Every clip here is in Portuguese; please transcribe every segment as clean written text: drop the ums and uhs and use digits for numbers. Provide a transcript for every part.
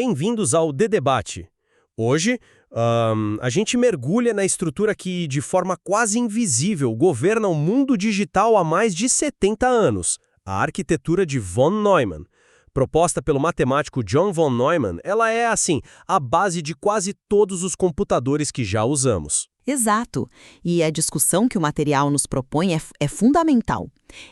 bem-vindos ao The Debate. Hoje, a gente mergulha na estrutura que, de forma quase invisível, governa o mundo digital há mais de 70 anos, a arquitetura de von Neumann. Proposta pelo matemático John von Neumann, ela é, assim, a base de quase todos os computadores que já usamos. Exato. E a discussão que o material nos propõe é fundamental.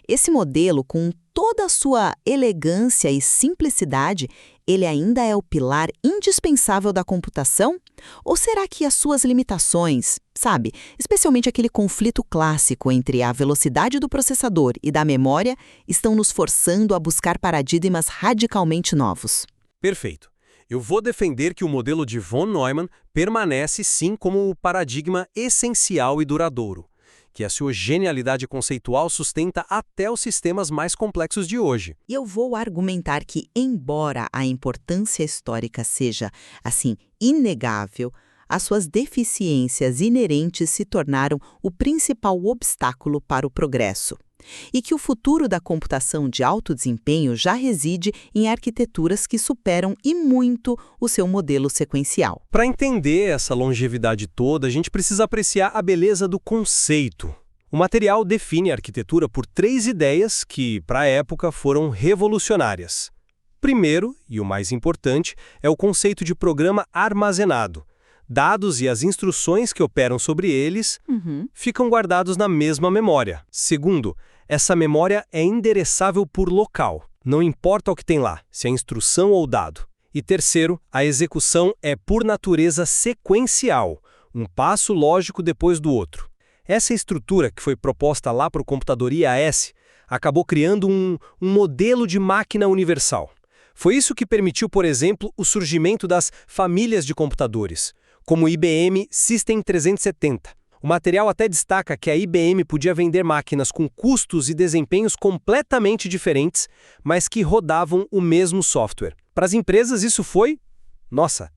Esse modelo, com toda a sua elegância e simplicidade, ele ainda é o pilar indispensável da computação? Ou será que as suas limitações, sabe, especialmente aquele conflito clássico entre a velocidade do processador e da memória, estão nos forçando a buscar paradigmas radicalmente novos? Perfeito. Eu vou defender que o modelo de von Neumann permanece sim como o paradigma essencial e duradouro, que a sua genialidade conceitual sustenta até os sistemas mais complexos de hoje. E eu vou argumentar que, embora a importância histórica seja, assim, inegável, as suas deficiências inerentes se tornaram o principal obstáculo para o progresso. E que o futuro da computação de alto desempenho já reside em arquiteturas que superam e muito o seu modelo sequencial. Para entender essa longevidade toda, a gente precisa apreciar a beleza do conceito. O material define a arquitetura por 3 ideias que, para a época, foram revolucionárias. Primeiro, e o mais importante, é o conceito de programa armazenado. Dados e as instruções que operam sobre eles ficam guardados na mesma memória. Segundo, essa memória é endereçável por local. Não importa o que tem lá, se é instrução ou dado. E terceiro, a execução é por natureza sequencial, um passo lógico depois do outro. Essa estrutura que foi proposta lá para o computador IAS acabou criando um modelo de máquina universal. Foi isso que permitiu, por exemplo, o surgimento das famílias de computadores, como o IBM System 370. O material até destaca que a IBM podia vender máquinas com custos e desempenhos completamente diferentes, mas que rodavam o mesmo software. Para as empresas isso foi,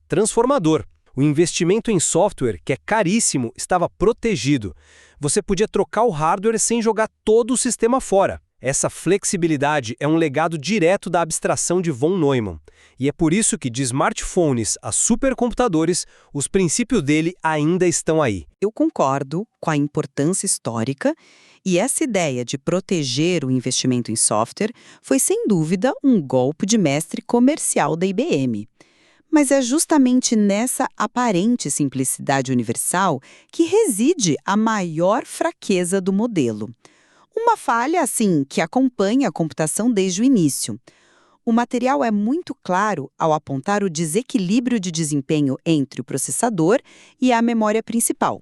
transformador. O investimento em software, que é caríssimo, estava protegido. Você podia trocar o hardware sem jogar todo o sistema fora. Essa flexibilidade é um legado direto da abstração de von Neumann. E é por isso que, de smartphones a supercomputadores, os princípios dele ainda estão aí. Eu concordo com a importância histórica, e essa ideia de proteger o investimento em software foi, sem dúvida, um golpe de mestre comercial da IBM. Mas é justamente nessa aparente simplicidade universal que reside a maior fraqueza do modelo. Uma falha, assim, que acompanha a computação desde o início. O material é muito claro ao apontar o desequilíbrio de desempenho entre o processador e a memória principal.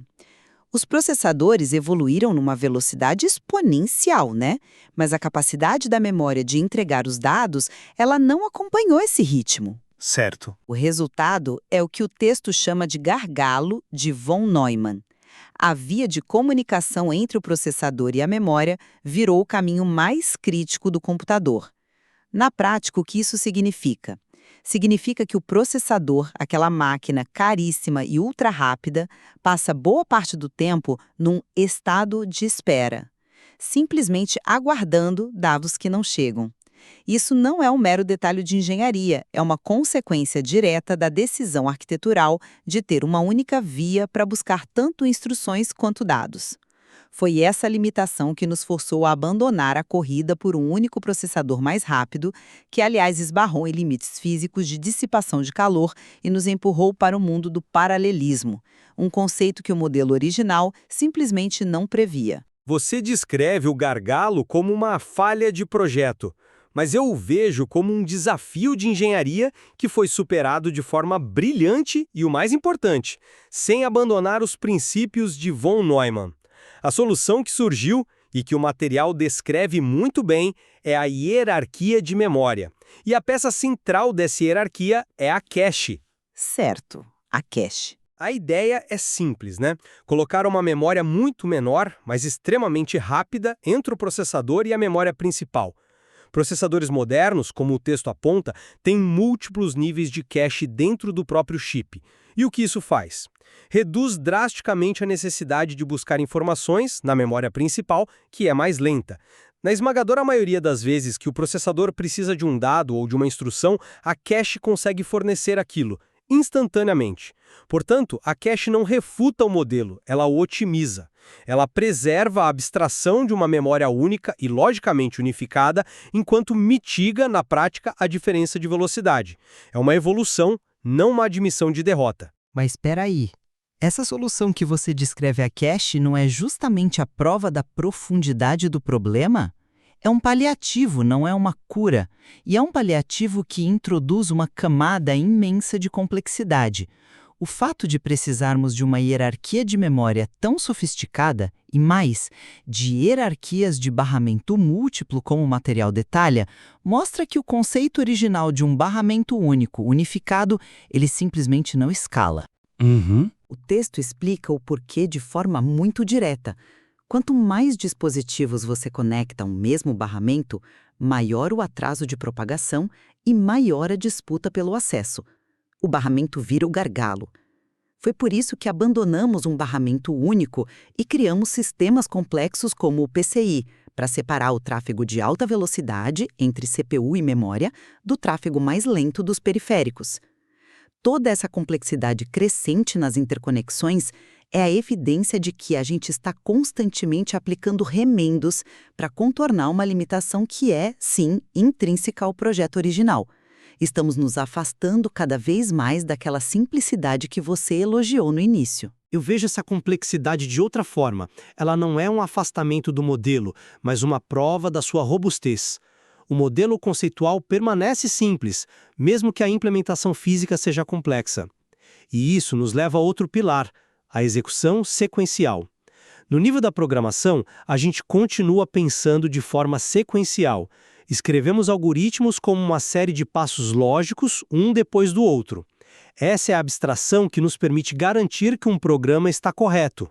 Os processadores evoluíram numa velocidade exponencial, né? Mas a capacidade da memória de entregar os dados, ela não acompanhou esse ritmo. Certo. O resultado é o que o texto chama de gargalo de von Neumann. A via de comunicação entre o processador e a memória virou o caminho mais crítico do computador. Na prática, o que isso significa? Significa que o processador, aquela máquina caríssima e ultra rápida, passa boa parte do tempo num estado de espera, simplesmente aguardando dados que não chegam. Isso não é um mero detalhe de engenharia, é uma consequência direta da decisão arquitetural de ter uma única via para buscar tanto instruções quanto dados. Foi essa limitação que nos forçou a abandonar a corrida por um único processador mais rápido, que, aliás, esbarrou em limites físicos de dissipação de calor e nos empurrou para o mundo do paralelismo, um conceito que o modelo original simplesmente não previa. Você descreve o gargalo como uma falha de projeto, mas eu o vejo como um desafio de engenharia que foi superado de forma brilhante e, o mais importante, sem abandonar os princípios de von Neumann. A solução que surgiu e que o material descreve muito bem é a hierarquia de memória. E a peça central dessa hierarquia é a cache. Certo, a cache. A ideia é simples, né? Colocar uma memória muito menor, mas extremamente rápida, entre o processador e a memória principal. Processadores modernos, como o texto aponta, têm múltiplos níveis de cache dentro do próprio chip. E o que isso faz? Reduz drasticamente a necessidade de buscar informações na memória principal, que é mais lenta. Na esmagadora maioria das vezes que o processador precisa de um dado ou de uma instrução, a cache consegue fornecer aquilo, instantaneamente. Portanto, a cache não refuta o modelo, ela o otimiza. Ela preserva a abstração de uma memória única e logicamente unificada, enquanto mitiga, na prática, a diferença de velocidade. É uma evolução, não uma admissão de derrota. Mas espera aí. Essa solução que você descreve a cache não é justamente a prova da profundidade do problema? É um paliativo, não é uma cura. E é um paliativo que introduz uma camada imensa de complexidade. O fato de precisarmos de uma hierarquia de memória tão sofisticada, e mais, de hierarquias de barramento múltiplo como o material detalha, mostra que o conceito original de um barramento único, unificado, ele simplesmente não escala. O texto explica o porquê de forma muito direta. Quanto mais dispositivos você conecta a um mesmo barramento, maior o atraso de propagação e maior a disputa pelo acesso. O barramento vira o gargalo. Foi por isso que abandonamos um barramento único e criamos sistemas complexos como o PCI, para separar o tráfego de alta velocidade, entre CPU e memória, do tráfego mais lento dos periféricos. Toda essa complexidade crescente nas interconexões é a evidência de que a gente está constantemente aplicando remendos para contornar uma limitação que é, sim, intrínseca ao projeto original. Estamos nos afastando cada vez mais daquela simplicidade que você elogiou no início. Eu vejo essa complexidade de outra forma. Ela não é um afastamento do modelo, mas uma prova da sua robustez. O modelo conceitual permanece simples, mesmo que a implementação física seja complexa. E isso nos leva a outro pilar, a execução sequencial. No nível da programação, a gente continua pensando de forma sequencial. Escrevemos algoritmos como uma série de passos lógicos, um depois do outro. Essa é a abstração que nos permite garantir que um programa está correto.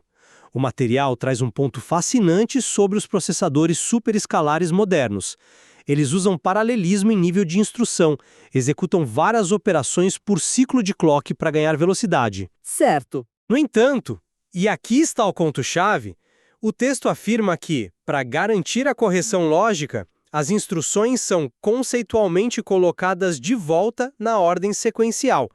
O material traz um ponto fascinante sobre os processadores superescalares modernos. Eles usam paralelismo em nível de instrução, executam várias operações por ciclo de clock para ganhar velocidade. Certo. No entanto, e aqui está o ponto-chave, o texto afirma que, para garantir a correção lógica, as instruções são conceitualmente colocadas de volta na ordem sequencial.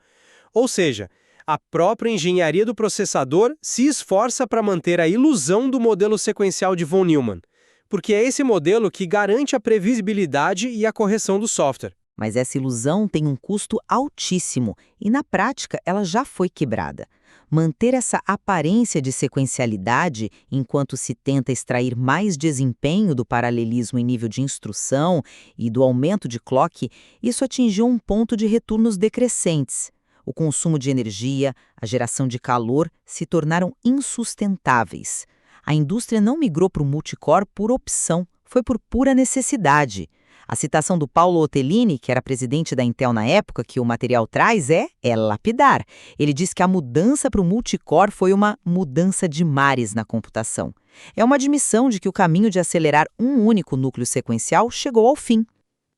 Ou seja, a própria engenharia do processador se esforça para manter a ilusão do modelo sequencial de von Neumann, porque é esse modelo que garante a previsibilidade e a correção do software. Mas essa ilusão tem um custo altíssimo e, na prática, ela já foi quebrada. Manter essa aparência de sequencialidade enquanto se tenta extrair mais desempenho do paralelismo em nível de instrução e do aumento de clock, isso atingiu um ponto de retornos decrescentes. O consumo de energia, a geração de calor se tornaram insustentáveis. A indústria não migrou para o multicore por opção, foi por pura necessidade. A citação do Paulo Otellini, que era presidente da Intel na época, que o material traz é lapidar. Ele diz que a mudança para o multicore foi uma mudança de mares na computação. É uma admissão de que o caminho de acelerar um único núcleo sequencial chegou ao fim.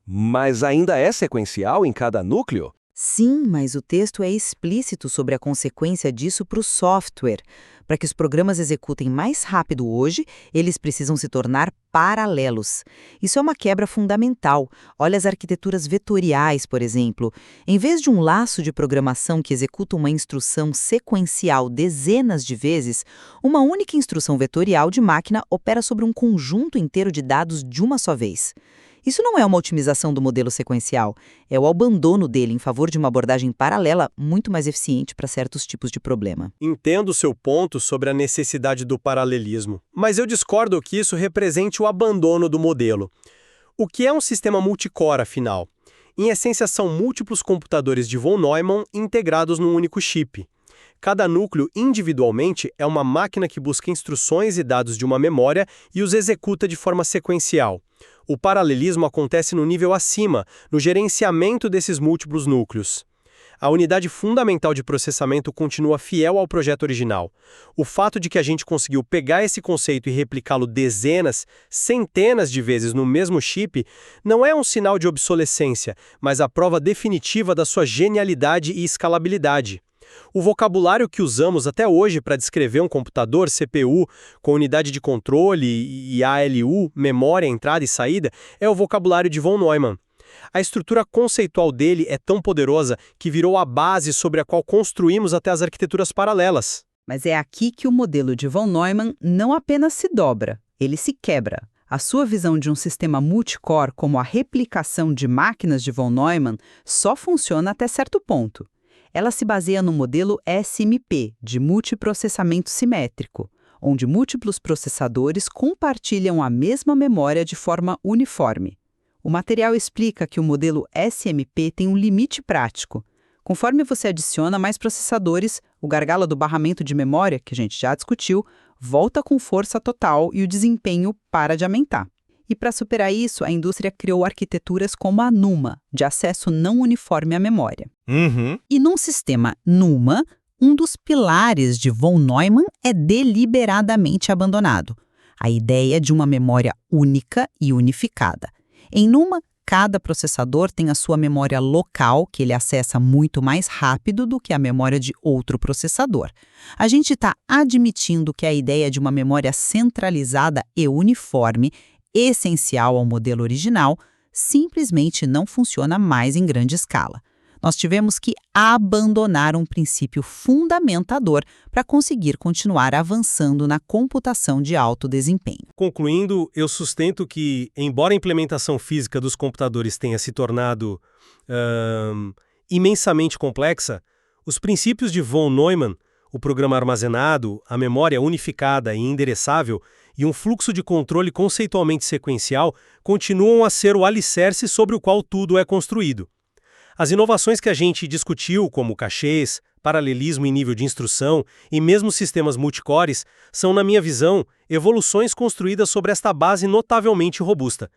Mas ainda é sequencial em cada núcleo? Sim, mas o texto é explícito sobre a consequência disso para o software. Para que os programas executem mais rápido hoje, eles precisam se tornar paralelos. Isso é uma quebra fundamental. Olha as arquiteturas vetoriais, por exemplo. Em vez de um laço de programação que executa uma instrução sequencial dezenas de vezes, uma única instrução vetorial de máquina opera sobre um conjunto inteiro de dados de uma só vez. Isso não é uma otimização do modelo sequencial, é o abandono dele em favor de uma abordagem paralela muito mais eficiente para certos tipos de problema. Entendo o seu ponto sobre a necessidade do paralelismo, mas eu discordo que isso represente o abandono do modelo. O que é um sistema multicore, afinal? Em essência, são múltiplos computadores de von Neumann integrados num único chip. Cada núcleo, individualmente, é uma máquina que busca instruções e dados de uma memória e os executa de forma sequencial. O paralelismo acontece no nível acima, no gerenciamento desses múltiplos núcleos. A unidade fundamental de processamento continua fiel ao projeto original. O fato de que a gente conseguiu pegar esse conceito e replicá-lo dezenas, centenas de vezes no mesmo chip, não é um sinal de obsolescência, mas a prova definitiva da sua genialidade e escalabilidade. O vocabulário que usamos até hoje para descrever um computador CPU com unidade de controle e ALU, memória, entrada e saída, é o vocabulário de von Neumann. A estrutura conceitual dele é tão poderosa que virou a base sobre a qual construímos até as arquiteturas paralelas. Mas é aqui que o modelo de von Neumann não apenas se dobra, ele se quebra. A sua visão de um sistema multicore como a replicação de máquinas de von Neumann só funciona até certo ponto. Ela se baseia no modelo SMP, de multiprocessamento simétrico, onde múltiplos processadores compartilham a mesma memória de forma uniforme. O material explica que o modelo SMP tem um limite prático. Conforme você adiciona mais processadores, o gargalo do barramento de memória, que a gente já discutiu, volta com força total e o desempenho para de aumentar. E para superar isso, a indústria criou arquiteturas como a NUMA, de acesso não uniforme à memória. E num sistema NUMA, um dos pilares de von Neumann é deliberadamente abandonado: a ideia de uma memória única e unificada. Em NUMA, cada processador tem a sua memória local, que ele acessa muito mais rápido do que a memória de outro processador. A gente está admitindo que a ideia de uma memória centralizada e uniforme, essencial ao modelo original, simplesmente não funciona mais em grande escala. Nós tivemos que abandonar um princípio fundamentador para conseguir continuar avançando na computação de alto desempenho. Concluindo, eu sustento que, embora a implementação física dos computadores tenha se tornado imensamente complexa, os princípios de von Neumann, o programa armazenado, a memória unificada e endereçável e um fluxo de controle conceitualmente sequencial continuam a ser o alicerce sobre o qual tudo é construído. As inovações que a gente discutiu, como cachês, paralelismo em nível de instrução e mesmo sistemas multicores, são, na minha visão, evoluções construídas sobre esta base notavelmente robusta.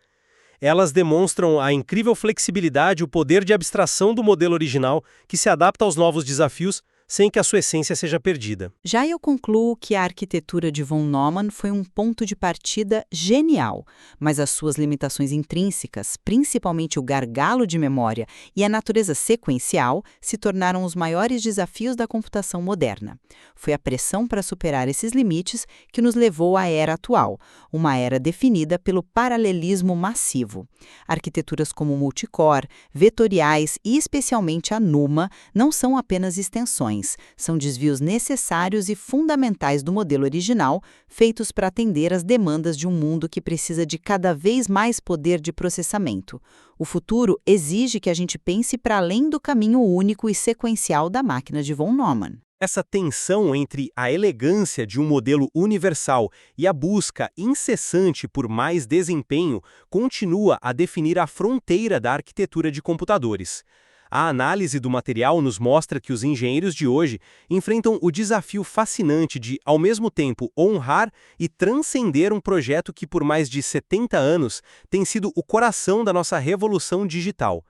Elas demonstram a incrível flexibilidade e o poder de abstração do modelo original que se adapta aos novos desafios sem que a sua essência seja perdida. Já eu concluo que a arquitetura de von Neumann foi um ponto de partida genial, mas as suas limitações intrínsecas, principalmente o gargalo de memória e a natureza sequencial, se tornaram os maiores desafios da computação moderna. Foi a pressão para superar esses limites que nos levou à era atual, uma era definida pelo paralelismo massivo. Arquiteturas como multicore, vetoriais e especialmente a NUMA não são apenas extensões. São desvios necessários e fundamentais do modelo original, feitos para atender às demandas de um mundo que precisa de cada vez mais poder de processamento. O futuro exige que a gente pense para além do caminho único e sequencial da máquina de von Neumann. Essa tensão entre a elegância de um modelo universal e a busca incessante por mais desempenho continua a definir a fronteira da arquitetura de computadores. A análise do material nos mostra que os engenheiros de hoje enfrentam o desafio fascinante de, ao mesmo tempo, honrar e transcender um projeto que, por mais de 70 anos, tem sido o coração da nossa revolução digital.